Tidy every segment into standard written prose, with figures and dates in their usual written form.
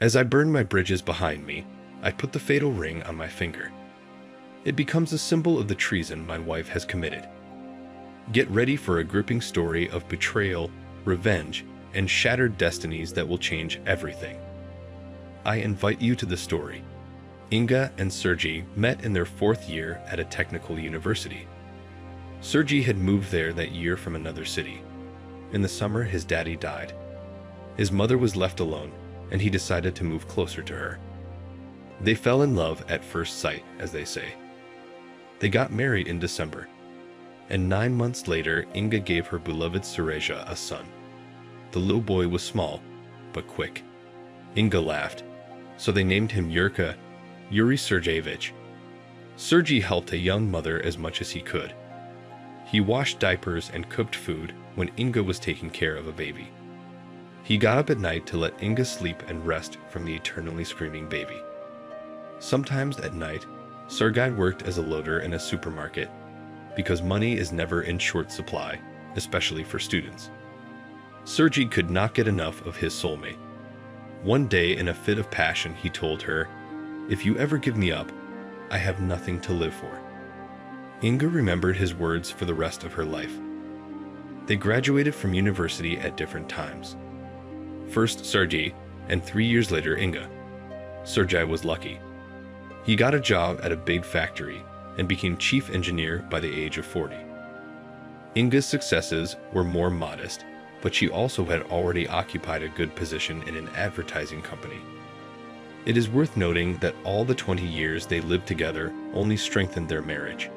As I burn my bridges behind me, I put the fatal ring on my finger. It becomes a symbol of the treason my wife has committed. Get ready for a gripping story of betrayal, revenge, and shattered destinies that will change everything. I invite you to the story. Inga and Sergei met in their 4th year at a technical university. Sergei had moved there that year from another city. In the summer, his daddy died. His mother was left alone, and he decided to move closer to her. They fell in love at first sight, as they say. They got married in December, and 9 months later, Inga gave her beloved Serezha a son. The little boy was small, but quick. Inga laughed, so they named him Yuri Sergeyevich. Sergei helped a young mother as much as he could. He washed diapers and cooked food when Inga was taking care of a baby. He got up at night to let Inga sleep and rest from the eternally screaming baby. Sometimes at night, Sergei worked as a loader in a supermarket because money is never in short supply, especially for students. Sergei could not get enough of his soulmate. One day, in a fit of passion, he told her, "If you ever give me up, I have nothing to live for." Inga remembered his words for the rest of her life. They graduated from university at different times. First Sergei, and 3 years later Inga. Sergei was lucky. He got a job at a big factory and became chief engineer by the age of 40. Inga's successes were more modest, but she also had already occupied a good position in an advertising company. It is worth noting that all the 20 years they lived together only strengthened their marriage.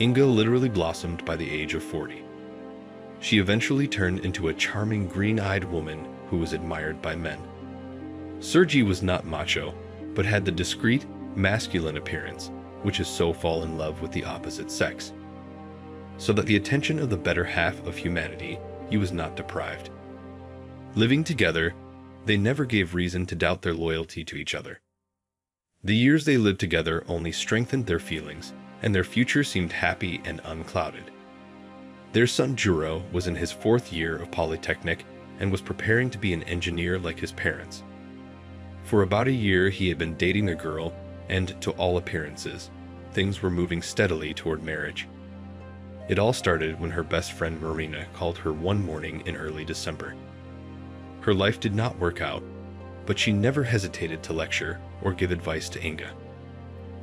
Inga literally blossomed by the age of 40. She eventually turned into a charming green-eyed woman who was admired by men. Sergei was not macho, but had the discreet, masculine appearance, which is so fall in love with the opposite sex. So that the attention of the better half of humanity, he was not deprived. Living together, they never gave reason to doubt their loyalty to each other. The years they lived together only strengthened their feelings, and their future seemed happy and unclouded. Their son Juro was in his 4th year of Polytechnic and was preparing to be an engineer like his parents. For about a year he had been dating a girl, and to all appearances, things were moving steadily toward marriage. It all started when her best friend Marina called her one morning in early December. Her life did not work out, but she never hesitated to lecture or give advice to Inga.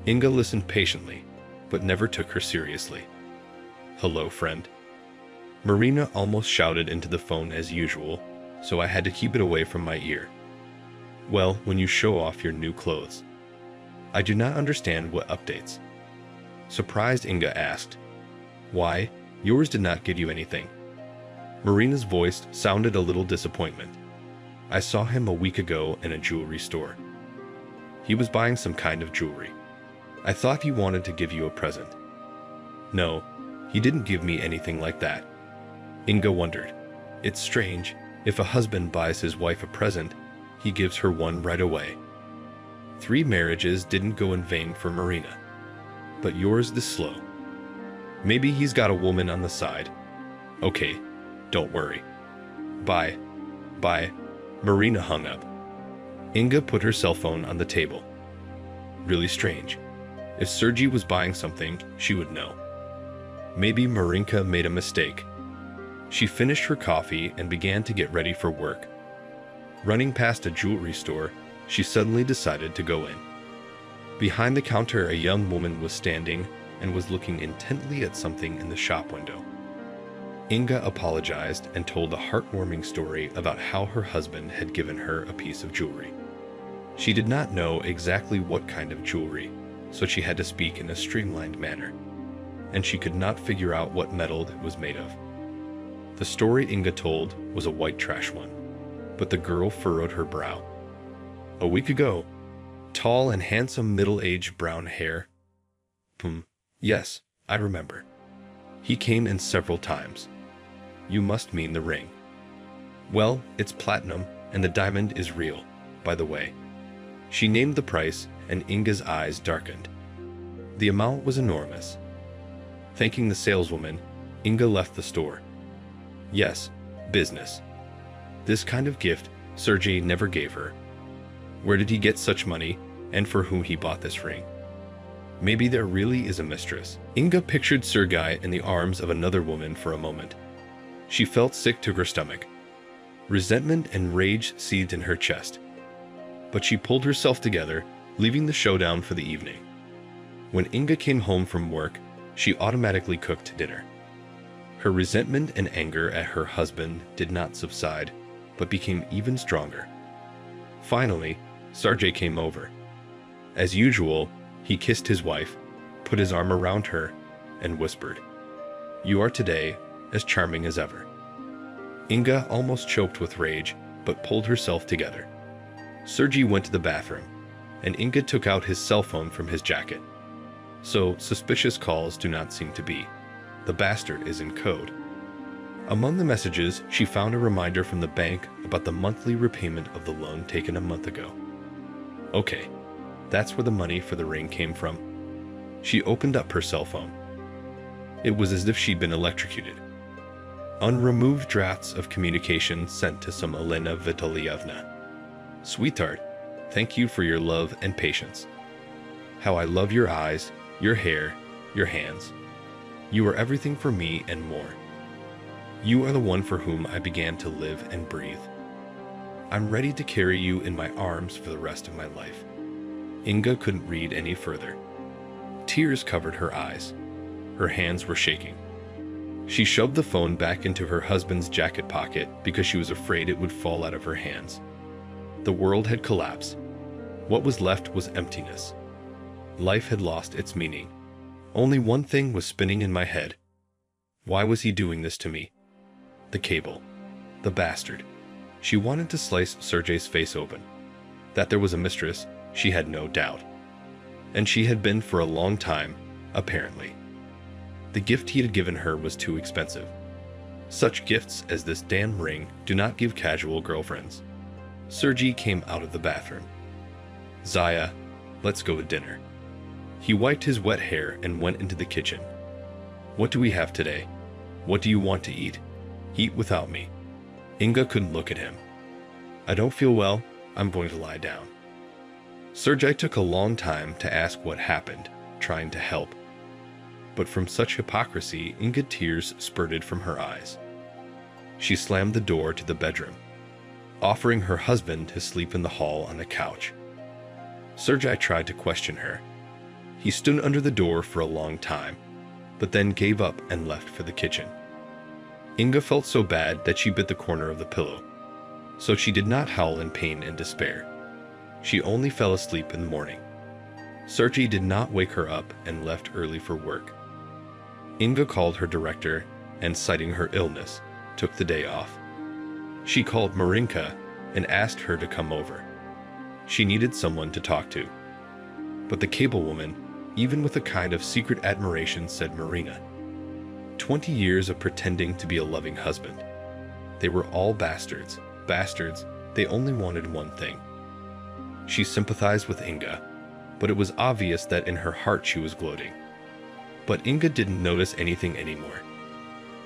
Inga listened patiently, but never took her seriously. "Hello, friend." Marina almost shouted into the phone as usual, so I had to keep it away from my ear. "Well, when you show off your new clothes." "I do not understand what updates." Surprised, Inga asked, "Why, yours did not give you anything." Marina's voice sounded a little disappointment. "I saw him a week ago in a jewelry store. He was buying some kind of jewelry. I thought he wanted to give you a present." "No, he didn't give me anything like that." Inga wondered. It's strange, if a husband buys his wife a present, he gives her one right away. 3 marriages didn't go in vain for Marina. But yours is slow. Maybe he's got a woman on the side. Okay, don't worry. Bye. Bye. Marina hung up. Inga put her cell phone on the table. Really strange. If Sergei was buying something, she would know. Maybe Marinka made a mistake. She finished her coffee and began to get ready for work. Running past a jewelry store, she suddenly decided to go in. Behind the counter, a young woman was standing and was looking intently at something in the shop window. Inga apologized and told a heartwarming story about how her husband had given her a piece of jewelry. She did not know exactly what kind of jewelry, so she had to speak in a streamlined manner, and she could not figure out what metal it was made of. The story Inga told was a white trash one, but the girl furrowed her brow. "A week ago. Tall and handsome, middle-aged, brown hair." Yes, I remember. He came in several times. You must mean the ring." "Well, it's platinum, and the diamond is real, by the way." She named the price, and Inga's eyes darkened. The amount was enormous. Thanking the saleswoman, Inga left the store. Yes, business. This kind of gift Sergei never gave her. Where did he get such money, and for whom he bought this ring? Maybe there really is a mistress. Inga pictured Sergei in the arms of another woman for a moment. She felt sick to her stomach. Resentment and rage seethed in her chest. But she pulled herself together, leaving the showdown for the evening. When Inga came home from work, she automatically cooked dinner. Her resentment and anger at her husband did not subside, but became even stronger. Finally, Sergei came over. As usual, he kissed his wife, put his arm around her, and whispered, "You are today as charming as ever." Inga almost choked with rage, but pulled herself together. Sergei went to the bathroom, and Inga took out his cell phone from his jacket. So suspicious calls do not seem to be. The bastard is in code. Among the messages, she found a reminder from the bank about the monthly repayment of the loan taken a month ago. Okay, that's where the money for the ring came from. She opened up her cell phone. It was as if she'd been electrocuted. Unremoved drafts of communication sent to some Elena Vitalyevna. "Sweetheart, thank you for your love and patience. How I love your eyes, your hair, your hands. You are everything for me and more. You are the one for whom I began to live and breathe. I'm ready to carry you in my arms for the rest of my life." Inga couldn't read any further. Tears covered her eyes. Her hands were shaking. She shoved the phone back into her husband's jacket pocket because she was afraid it would fall out of her hands. The world had collapsed. What was left was emptiness. Life had lost its meaning. Only one thing was spinning in my head. Why was he doing this to me? The cable. The bastard. She wanted to slice Sergei's face open. That there was a mistress, she had no doubt. And she had been for a long time, apparently. The gift he had given her was too expensive. Such gifts as this damn ring do not give casual girlfriends. Sergei came out of the bathroom. "Zaya, let's go to dinner." He wiped his wet hair and went into the kitchen. "What do we have today? What do you want to eat? Eat without me." Inga couldn't look at him. "I don't feel well. I'm going to lie down." Sergei took a long time to ask what happened, trying to help. But from such hypocrisy, Inga tears spurted from her eyes. She slammed the door to the bedroom, offering her husband to sleep in the hall on the couch. Sergei tried to question her. He stood under the door for a long time, but then gave up and left for the kitchen. Inga felt so bad that she bit the corner of the pillow, so she did not howl in pain and despair. She only fell asleep in the morning. Sergei did not wake her up and left early for work. Inga called her director and, citing her illness, took the day off. She called Marinka and asked her to come over. She needed someone to talk to. But the cable woman, even with a kind of secret admiration, said, "Marina, 20 years of pretending to be a loving husband. They were all bastards. Bastards, they only wanted one thing." She sympathized with Inga, but it was obvious that in her heart she was gloating. But Inga didn't notice anything anymore.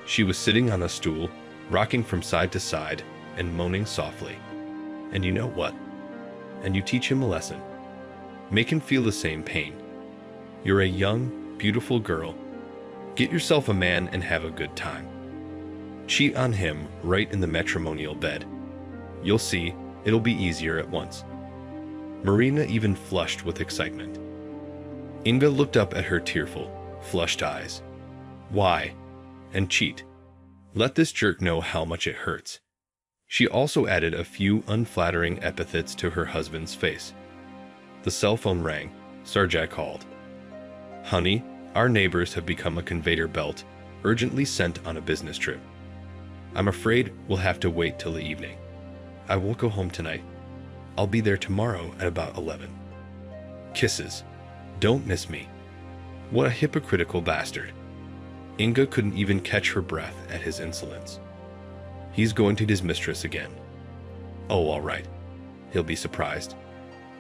She was sitting on a stool, rocking from side to side, and moaning softly. "And you know what? And you teach him a lesson. Make him feel the same pain. You're a young, beautiful girl. Get yourself a man and have a good time. Cheat on him right in the matrimonial bed. You'll see, it'll be easier at once." Marina even flushed with excitement. Inga looked up at her tearful, flushed eyes. "Why? And cheat? Let this jerk know how much it hurts." She also added a few unflattering epithets to her husband's face. The cell phone rang. Sergei called. "Honey, our neighbors have become a conveyor belt, urgently sent on a business trip. I'm afraid we'll have to wait till the evening. I won't go home tonight. I'll be there tomorrow at about 11. Kisses. Don't miss me." What a hypocritical bastard. Inga couldn't even catch her breath at his insolence. He's going to his mistress again. Oh, all right. He'll be surprised.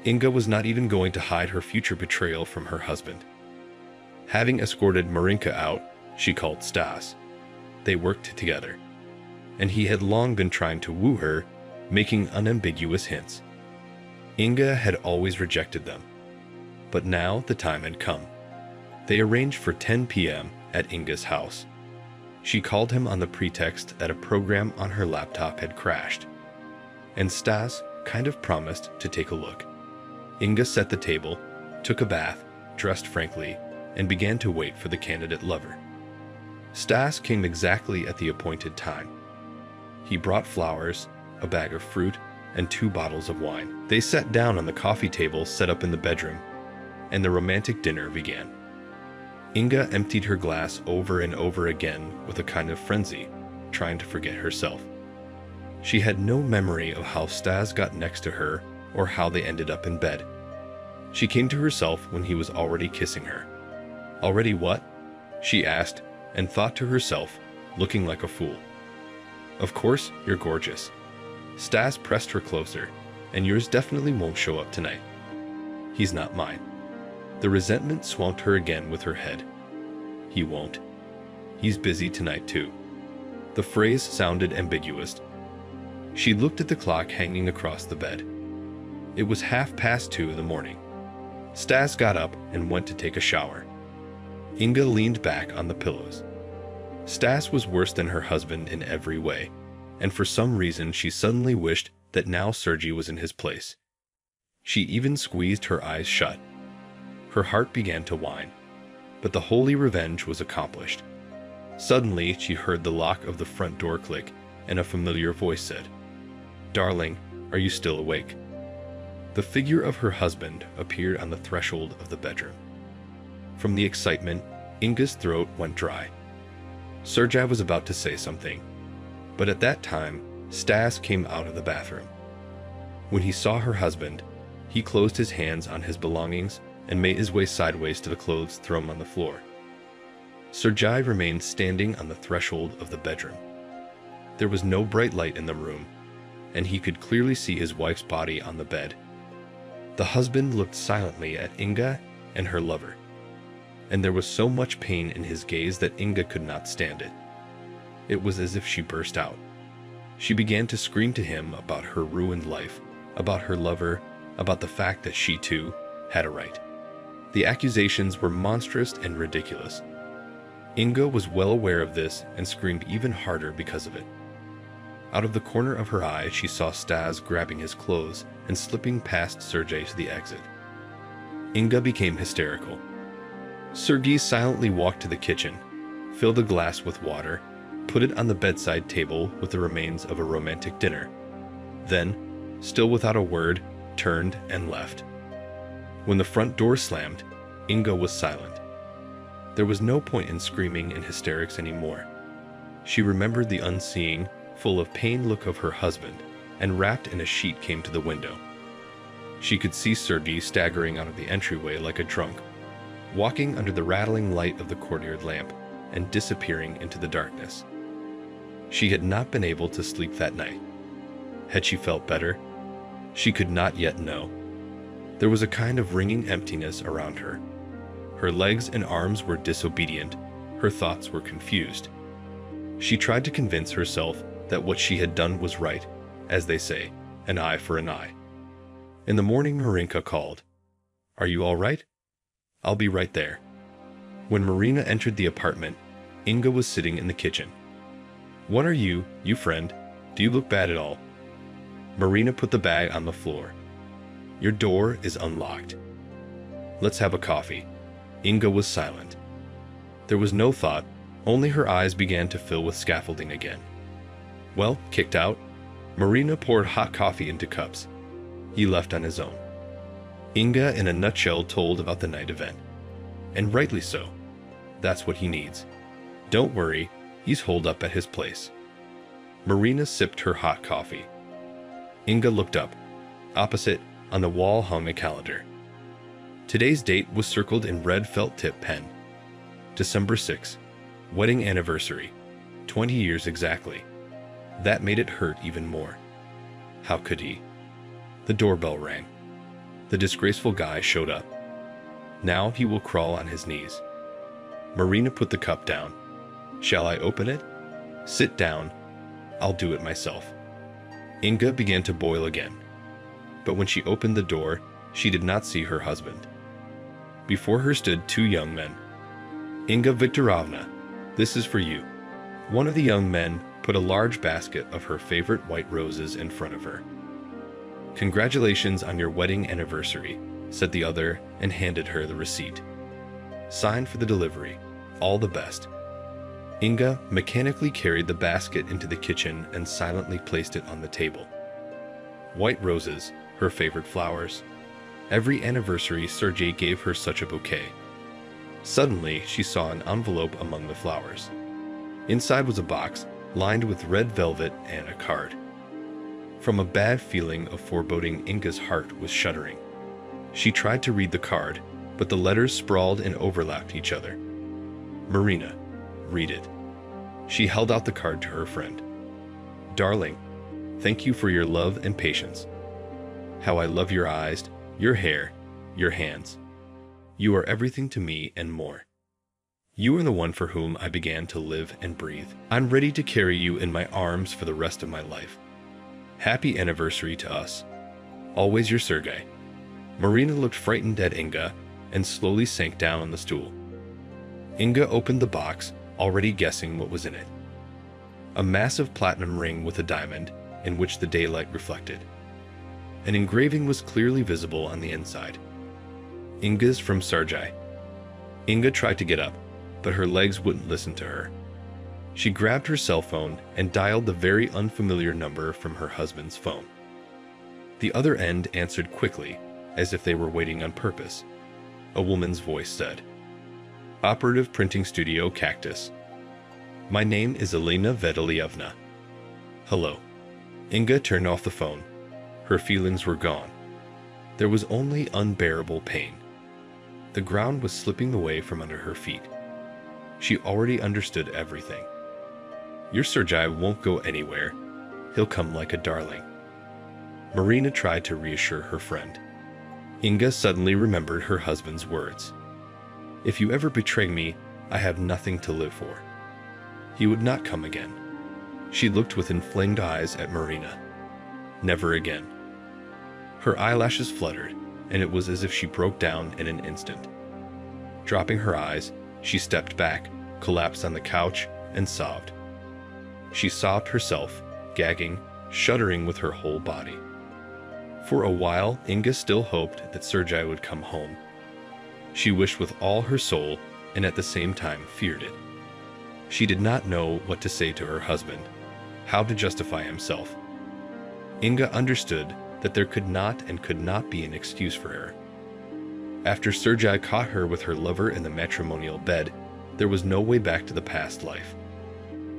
Inga was not even going to hide her future betrayal from her husband. Having escorted Marinka out, she called Stas. They worked together, and he had long been trying to woo her, making unambiguous hints. Inga had always rejected them, but now the time had come. They arranged for 10 p.m. at Inga's house. She called him on the pretext that a program on her laptop had crashed, and Stas kind of promised to take a look. Inga set the table, took a bath, dressed frankly, and began to wait for the candidate lover. Stas came exactly at the appointed time. He brought flowers, a bag of fruit, and 2 bottles of wine. They sat down on the coffee table set up in the bedroom, and the romantic dinner began. Inga emptied her glass over and over again with a kind of frenzy, trying to forget herself. She had no memory of how Stas got next to her or how they ended up in bed. She came to herself when he was already kissing her. "Already what?" she asked, and thought to herself, looking like a fool. "Of course, you're gorgeous." Stas pressed her closer, "And yours definitely won't show up tonight." "He's not mine." The resentment swamped her again with her head. "He won't. He's busy tonight too." The phrase sounded ambiguous. She looked at the clock hanging across the bed. It was 2:30 in the morning. Stas got up and went to take a shower. Inga leaned back on the pillows. Stas was worse than her husband in every way, and for some reason she suddenly wished that now Sergei was in his place. She even squeezed her eyes shut. Her heart began to whine, but the holy revenge was accomplished. Suddenly she heard the lock of the front door click, and a familiar voice said, "Darling, are you still awake?" The figure of her husband appeared on the threshold of the bedroom. From the excitement, Inga's throat went dry. Sergei was about to say something, but at that time, Stas came out of the bathroom. When he saw her husband, he closed his hands on his belongings and made his way sideways to the clothes thrown on the floor. Sergei remained standing on the threshold of the bedroom. There was no bright light in the room, and he could clearly see his wife's body on the bed. The husband looked silently at Inga and her lover, and there was so much pain in his gaze that Inga could not stand it. It was as if she burst out. She began to scream to him about her ruined life, about her lover, about the fact that she too had a right. The accusations were monstrous and ridiculous. Inga was well aware of this and screamed even harder because of it. Out of the corner of her eye, she saw Stas grabbing his clothes and slipping past Sergei to the exit. Inga became hysterical. Sergei silently walked to the kitchen, filled a glass with water, put it on the bedside table with the remains of a romantic dinner, then, still without a word, turned and left. When the front door slammed, Inga was silent. There was no point in screaming in hysterics anymore. She remembered the unseeing, full of pain look of her husband, and wrapped in a sheet came to the window. She could see Sergei staggering out of the entryway like a drunk, walking under the rattling light of the courtyard lamp and disappearing into the darkness. She had not been able to sleep that night. Had she felt better? She could not yet know. There was a kind of ringing emptiness around her. Her legs and arms were disobedient. Her thoughts were confused. She tried to convince herself that what she had done was right, as they say, an eye for an eye. In the morning, Marinka called. "Are you all right?" "I'll be right there." When Marina entered the apartment, Inga was sitting in the kitchen. "What are you friend? Do you look bad at all?" Marina put the bag on the floor. "Your door is unlocked." "Let's have a coffee." Inga was silent. There was no thought, only her eyes began to fill with scaffolding again. "Well, kicked out?" Marina poured hot coffee into cups. "He left on his own." Inga in a nutshell told about the night event. "And rightly so. That's what he needs. Don't worry, he's holed up at his place." Marina sipped her hot coffee. Inga looked up. Opposite, on the wall hung a calendar. Today's date was circled in red felt tip pen. December 6, wedding anniversary, 20 years exactly. That made it hurt even more. How could he? The doorbell rang. The disgraceful guy showed up. Now he will crawl on his knees. Marina put the cup down. "Shall I open it?" "Sit down. I'll do it myself." Inga began to boil again. But when she opened the door, she did not see her husband. Before her stood two young men. "Inga Viktorovna, this is for you." One of the young men put a large basket of her favorite white roses in front of her. "Congratulations on your wedding anniversary," said the other, and handed her the receipt. "Signed for the delivery. All the best." Inga mechanically carried the basket into the kitchen and silently placed it on the table. White roses, her favorite flowers. Every anniversary, Sergei gave her such a bouquet. Suddenly, she saw an envelope among the flowers. Inside was a box lined with red velvet and a card. From a bad feeling of foreboding, Inga's heart was shuddering. She tried to read the card, but the letters sprawled and overlapped each other. "Marina, read it." She held out the card to her friend. "Darling, thank you for your love and patience. How I love your eyes, your hair, your hands. You are everything to me and more. You are the one for whom I began to live and breathe. I'm ready to carry you in my arms for the rest of my life. Happy anniversary to us. Always your Sergei." Marina looked frightened at Inga and slowly sank down on the stool. Inga opened the box, already guessing what was in it. A massive platinum ring with a diamond in which the daylight reflected. An engraving was clearly visible on the inside. "Inga's from Sergei." Inga tried to get up, but her legs wouldn't listen to her. She grabbed her cell phone and dialed the very unfamiliar number from her husband's phone. The other end answered quickly, as if they were waiting on purpose. A woman's voice said, "Operative Printing Studio Cactus. My name is Elena Vedelievna." "Hello." Inga turned off the phone. Her feelings were gone. There was only unbearable pain. The ground was slipping away from under her feet. She already understood everything. "Your Sergei won't go anywhere. He'll come like a darling." Marina tried to reassure her friend. Inga suddenly remembered her husband's words. "If you ever betray me, I have nothing to live for." He would not come again. She looked with inflamed eyes at Marina. Never again. Her eyelashes fluttered, and it was as if she broke down in an instant. Dropping her eyes, she stepped back, collapsed on the couch, and sobbed. She sobbed herself, gagging, shuddering with her whole body. For a while, Inga still hoped that Sergei would come home. She wished with all her soul, and at the same time feared it. She did not know what to say to her husband, how to justify himself. Inga understood that there could not be an excuse for her. After Sergei caught her with her lover in the matrimonial bed, there was no way back to the past life.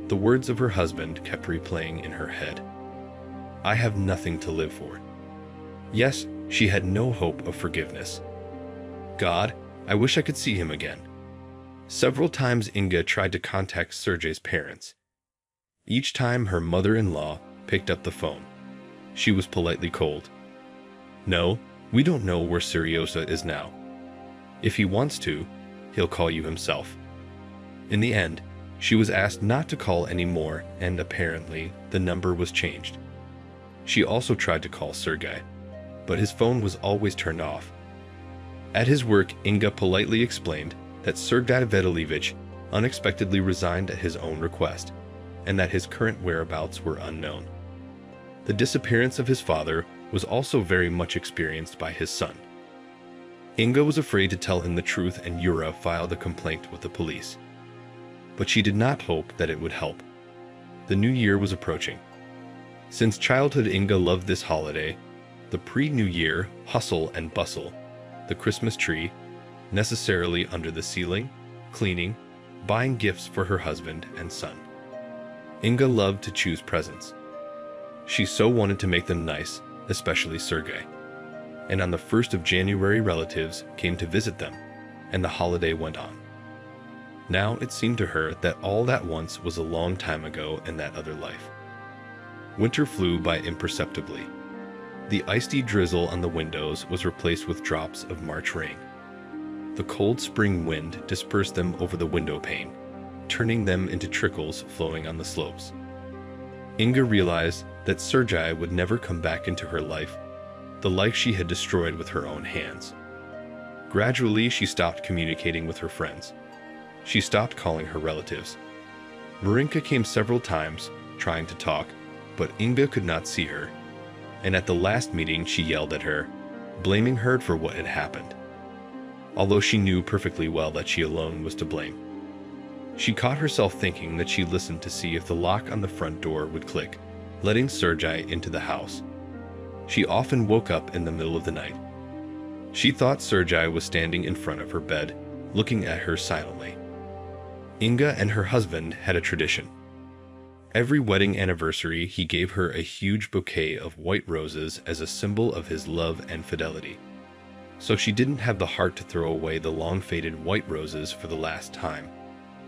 The words of her husband kept replaying in her head. "I have nothing to live for." Yes, she had no hope of forgiveness. "God, I wish I could see him again." Several times Inga tried to contact Sergei's parents. Each time her mother-in-law picked up the phone. She was politely cold. "No, we don't know where Seryosa is now. If he wants to, he'll call you himself." In the end, she was asked not to call anymore, and apparently the number was changed. She also tried to call Sergei, but his phone was always turned off. At his work, Inga politely explained that Sergei Vedelievich unexpectedly resigned at his own request, and that his current whereabouts were unknown. The disappearance of his father was also very much experienced by his son. Inga was afraid to tell him the truth, and Yura filed a complaint with the police. But she did not hope that it would help. The new year was approaching. Since childhood, Inga loved this holiday, the pre-New Year hustle and bustle, the Christmas tree, necessarily under the ceiling, cleaning, buying gifts for her husband and son. Inga loved to choose presents. She so wanted to make them nice, especially Sergei. And on the 1st of January, relatives came to visit them, and the holiday went on. Now it seemed to her that all that once was a long time ago in that other life. Winter flew by imperceptibly. The icy drizzle on the windows was replaced with drops of March rain. The cold spring wind dispersed them over the window pane, turning them into trickles flowing on the slopes. Inga realized that Sergei would never come back into her life, the life she had destroyed with her own hands. Gradually, she stopped communicating with her friends. She stopped calling her relatives. Marinka came several times, trying to talk, but Inga could not see her. And at the last meeting, she yelled at her, blaming her for what had happened, although she knew perfectly well that she alone was to blame. She caught herself thinking that she listened to see if the lock on the front door would click, letting Sergei into the house. She often woke up in the middle of the night. She thought Sergei was standing in front of her bed, looking at her silently. Inga and her husband had a tradition. Every wedding anniversary, he gave her a huge bouquet of white roses as a symbol of his love and fidelity. So she didn't have the heart to throw away the long-faded white roses for the last time,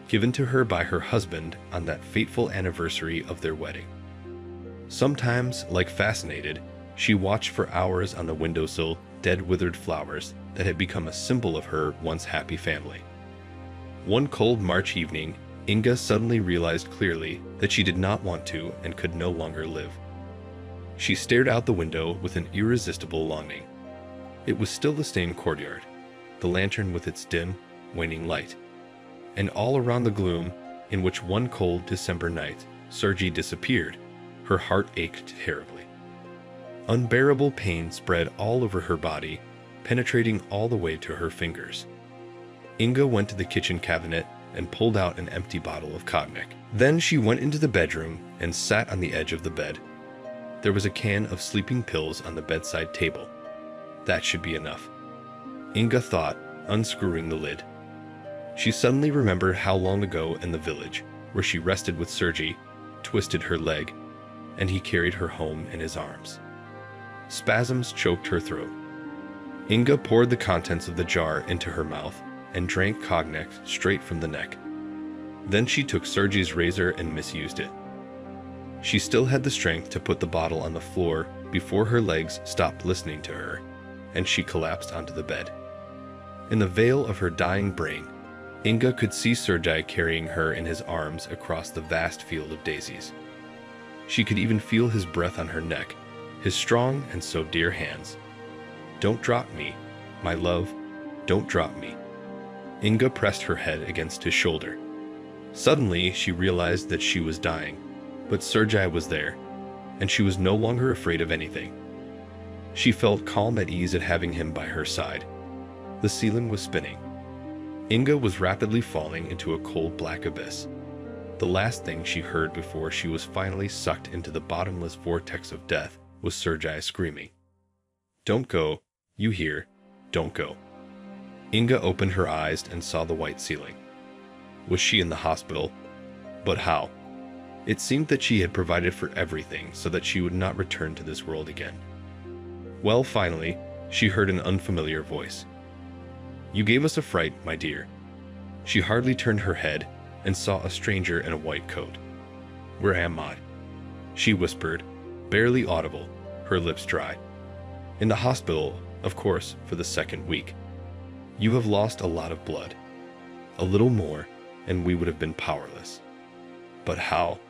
given to her by her husband on that fateful anniversary of their wedding. Sometimes, like fascinated, she watched for hours on the windowsill dead withered flowers that had become a symbol of her once happy family. One cold March evening, Inga suddenly realized clearly that she did not want to and could no longer live. She stared out the window with an irresistible longing. It was still the same courtyard, the lantern with its dim, waning light. And all around the gloom, in which one cold December night Sergei disappeared, her heart ached terribly. Unbearable pain spread all over her body, penetrating all the way to her fingers. Inga went to the kitchen cabinet and pulled out an empty bottle of cognac. Then she went into the bedroom and sat on the edge of the bed. There was a can of sleeping pills on the bedside table. That should be enough, Inga thought, unscrewing the lid. She suddenly remembered how long ago in the village, where she rested with Sergei, twisted her leg, and he carried her home in his arms. Spasms choked her throat. Inga poured the contents of the jar into her mouth and drank cognac straight from the neck. Then she took Sergei's razor and misused it. She still had the strength to put the bottle on the floor before her legs stopped listening to her, and she collapsed onto the bed. In the veil of her dying brain, Inga could see Sergei carrying her in his arms across the vast field of daisies. She could even feel his breath on her neck, his strong and so dear hands. "Don't drop me, my love, don't drop me." Inga pressed her head against his shoulder. Suddenly, she realized that she was dying, but Sergei was there, and she was no longer afraid of anything. She felt calm at ease at having him by her side. The ceiling was spinning. Inga was rapidly falling into a cold black abyss. The last thing she heard before she was finally sucked into the bottomless vortex of death was Sergei screaming, "Don't go, you hear, don't go." Inga opened her eyes and saw the white ceiling. Was she in the hospital? But how? It seemed that she had provided for everything so that she would not return to this world again. Well, finally, she heard an unfamiliar voice. "You gave us a fright, my dear." She hardly turned her head and saw a stranger in a white coat. "Where am I?" she whispered, barely audible, her lips dry. "In the hospital, of course, for the second week. You have lost a lot of blood. A little more, and we would have been powerless." "But how?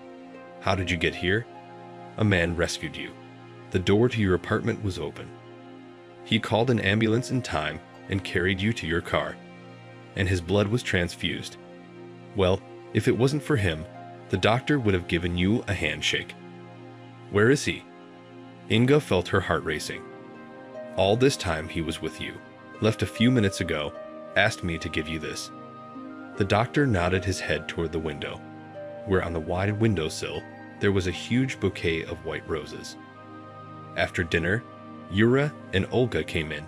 How did you get here?" "A man rescued you. The door to your apartment was open. He called an ambulance in time and carried you to your car, and his blood was transfused. Well, if it wasn't for him, the doctor would have given you a handshake." "Where is he?" Inga felt her heart racing. "All this time he was with you. Left a few minutes ago, asked me to give you this." The doctor nodded his head toward the window, where on the wide windowsill there was a huge bouquet of white roses. After dinner, Yura and Olga came in.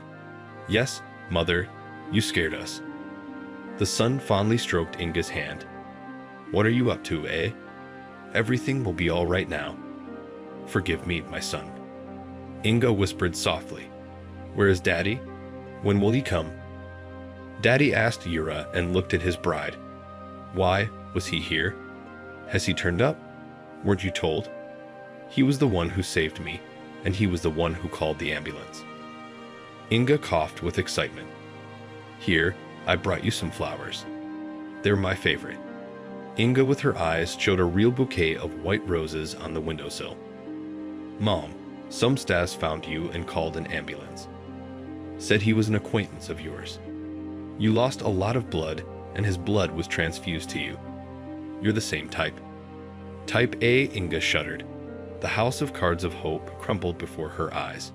"Yes, mother, you scared us." The son fondly stroked Inga's hand. "What are you up to, eh? Everything will be all right now. Forgive me, my son." Inga whispered softly. "Where is Daddy? When will he come?" Daddy asked Yura and looked at his bride. "Why, was he here? Has he turned up? Weren't you told? He was the one who saved me, and he was the one who called the ambulance." Inga coughed with excitement. "Here, I brought you some flowers. They're my favorite." Inga, with her eyes, showed a real bouquet of white roses on the windowsill. "Mom, Some Stas found you and called an ambulance. Said he was an acquaintance of yours. You lost a lot of blood, and his blood was transfused to you. You're the same type. Type A. Inga shuddered. The house of cards of hope crumbled before her eyes.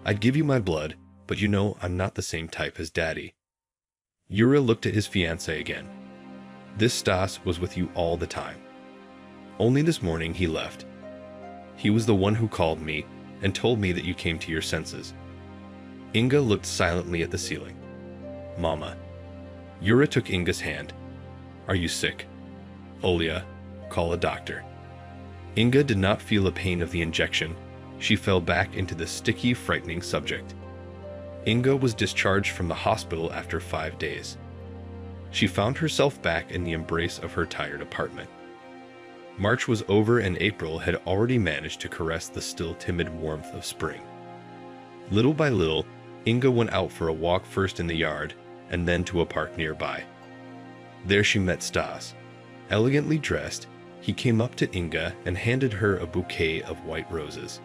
I'd give you my blood, but you know I'm not the same type as Daddy. Yura looked at his fiancée again. This Stas was with you all the time. Only this morning he left. He was the one who called me and told me that you came to your senses. Inga looked silently at the ceiling. Mama. Yura took Inga's hand. Are you sick? Olya, call a doctor. Inga did not feel the pain of the injection. She fell back into the sticky, frightening subject. Inga was discharged from the hospital after 5 days. She found herself back in the embrace of her tired apartment. March was over and April had already managed to caress the still timid warmth of spring. Little by little, Inga went out for a walk, first in the yard and then to a park nearby. There she met Stas. Elegantly dressed, he came up to Inga and handed her a bouquet of white roses.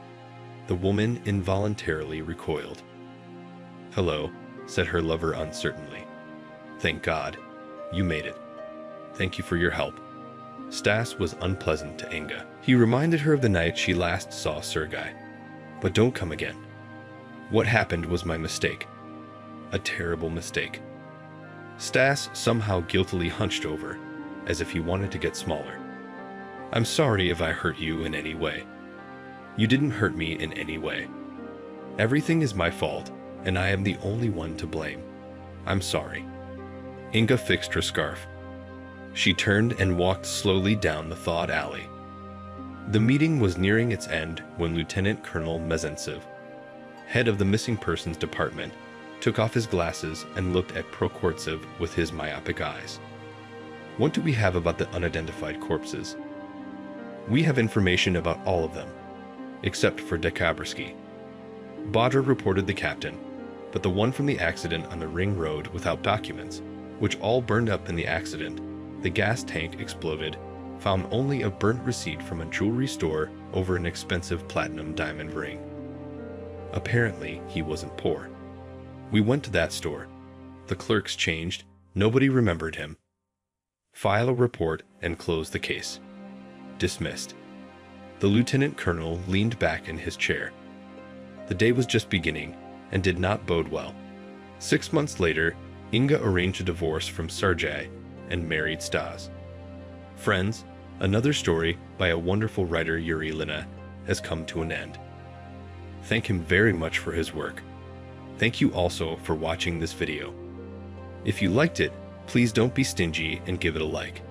The woman involuntarily recoiled. Hello, said her lover uncertainly. Thank God. You made it. Thank you for your help. Stas was unpleasant to Inga. He reminded her of the night she last saw Sergei. But don't come again. What happened was my mistake. A terrible mistake. Stas somehow guiltily hunched over, as if he wanted to get smaller. I'm sorry if I hurt you in any way. You didn't hurt me in any way. Everything is my fault, and I am the only one to blame. I'm sorry. Inga fixed her scarf. She turned and walked slowly down the thawed alley. The meeting was nearing its end when Lieutenant Colonel Mezentsev, head of the Missing Persons Department, took off his glasses and looked at Prokhortsev with his myopic eyes. What do we have about the unidentified corpses? We have information about all of them, except for Dekabrski. Badra reported the captain, but the one from the accident on the ring road without documents, which all burned up in the accident, the gas tank exploded, found only a burnt receipt from a jewelry store over an expensive platinum diamond ring. Apparently, he wasn't poor. We went to that store. The clerks changed. Nobody remembered him. File a report and close the case. Dismissed. The lieutenant colonel leaned back in his chair. The day was just beginning and did not bode well. 6 months later, Inga arranged a divorce from Sergei and married Stas. Friends, another story by a wonderful writer, Yuri Lina, has come to an end. Thank him very much for his work. Thank you also for watching this video. If you liked it, please don't be stingy and give it a like.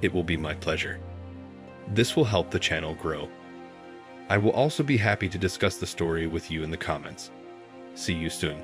It will be my pleasure. This will help the channel grow. I will also be happy to discuss the story with you in the comments. See you soon.